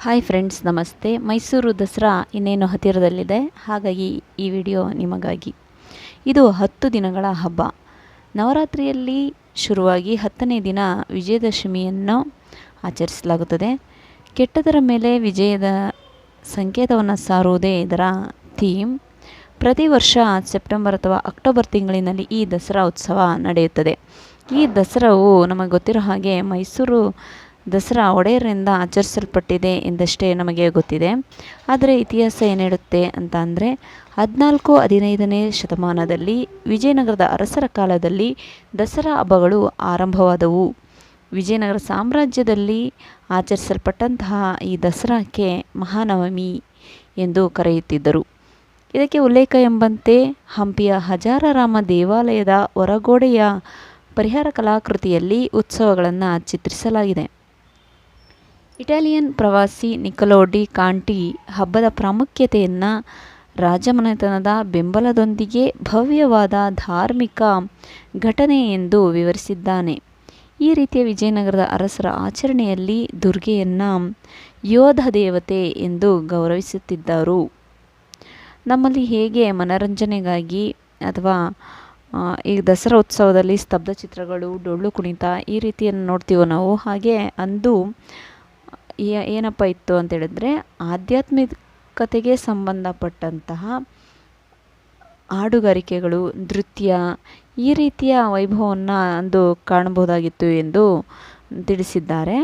Hi friends, ನಮಸ್ತೆ. ಮೈಸೂರು ದಸರಾ ಇನ್ನೇನು ಹತ್ತಿರದಲ್ಲಿದೆ, ಹಾಗಾಗಿ ಈ ವಿಡಿಯೋ ನಿಮಗಾಗಿ. ಇದು 10 ದಿನಗಳ ಹಬ್ಬ. ನವರಾತ್ರಿಯಲ್ಲಿ ಶುರುವಾಗಿ 10ನೇ ದಿನ ವಿಜಯದಶಮಿಯನ್ನು ಆಚರಿಸಲಾಗುತ್ತದೆ. ಕೆಟ್ಟದರ ಮೇಲೆ ವಿಜಯದ ಸಂಕೇತವನ್ನು ಸಾರುವುದೇ ಇದರ ಥೀಮ್. ಪ್ರತಿ ವರ್ಷ ಸೆಪ್ಟೆಂಬರ್ ಅಥವಾ ಅಕ್ಟೋಬರ್ ತಿಂಗಳಿನಲ್ಲಿ ಈ ದಸರಾ ಉತ್ಸವ ನಡೆಯುತ್ತದೆ. ಈ ದಸರಾವು ನಮಗೆ ಗೊತ್ತಿರೋ ಹಾಗೆ ಮೈಸೂರು ದಸರಾ ಒಡೆಯರಿಂದ ಆಚರಿಸಲ್ಪಟ್ಟಿದೆ ಎಂದಷ್ಟೇ ನಮಗೆ ಗೊತ್ತಿದೆ. ಆದರೆ ಇತಿಹಾಸ ಏನು ಹೇಳುತ್ತೆ ಅಂತ ಅಂದರೆ 14-15ನೇ ಶತಮಾನದಲ್ಲಿ ವಿಜಯನಗರದ ಅರಸರ ಕಾಲದಲ್ಲಿ ದಸರಾ ಹಬ್ಬಗಳು ಆರಂಭವಾದವು. ವಿಜಯನಗರ ಸಾಮ್ರಾಜ್ಯದಲ್ಲಿ ಆಚರಿಸಲ್ಪಟ್ಟಂತಹ ಈ ದಸರಾಕ್ಕೆ ಮಹಾನವಮಿ ಎಂದು ಕರೆಯುತ್ತಿದ್ದರು. ಇದಕ್ಕೆ ಉಲ್ಲೇಖ ಎಂಬಂತೆ ಹಂಪಿಯ ಹಜಾರರಾಮ ದೇವಾಲಯದ ಹೊರಗೋಡೆಯ ಪರಿಹಾರ ಕಲಾಕೃತಿಯಲ್ಲಿ ಉತ್ಸವಗಳನ್ನು ಚಿತ್ರಿಸಲಾಗಿದೆ. ಇಟಾಲಿಯನ್ ಪ್ರವಾಸಿ ನಿಕೊಲೋ ಡಿ ಕಾಂಟಿ ಹಬ್ಬದ ಪ್ರಾಮುಖ್ಯತೆಯನ್ನು ರಾಜಮನೆತನದ ಬೆಂಬಲದೊಂದಿಗೆ ಭವ್ಯವಾದ ಧಾರ್ಮಿಕ ಘಟನೆ ಎಂದು ವಿವರಿಸಿದ್ದಾನೆ. ಈ ರೀತಿಯ ವಿಜಯನಗರದ ಅರಸರ ಆಚರಣೆಯಲ್ಲಿ ದುರ್ಗೆಯನ್ನು ಯೋಧ ದೇವತೆ ಎಂದು ಗೌರವಿಸುತ್ತಿದ್ದರು. ನಮ್ಮಲ್ಲಿ ಹೇಗೆ ಮನರಂಜನೆಗಾಗಿ ಅಥವಾ ಈ ದಸರಾ ಉತ್ಸವದಲ್ಲಿ ಸ್ತಬ್ಧ ಚಿತ್ರಗಳು, ಡೊಳ್ಳು ಕುಣಿತ ಈ ರೀತಿಯನ್ನು ನೋಡ್ತೀವೋ ನಾವು, ಹಾಗೆ ಅಂದು ಏನಪ್ಪ ಇತ್ತು ಅಂತ ಹೇಳಿದ್ರೆ ಆಧ್ಯಾತ್ಮಿಕತೆಗೆ ಸಂಬಂಧಪಟ್ಟಂತಹ ಹಾಡುಗಾರಿಕೆಗಳು, ನೃತ್ಯ ಈ ರೀತಿಯ ವೈಭವವನ್ನು ಅಂದು ಕಾಣಬಹುದಾಗಿತ್ತು ಎಂದು ತಿಳಿಸಿದ್ದಾರೆ.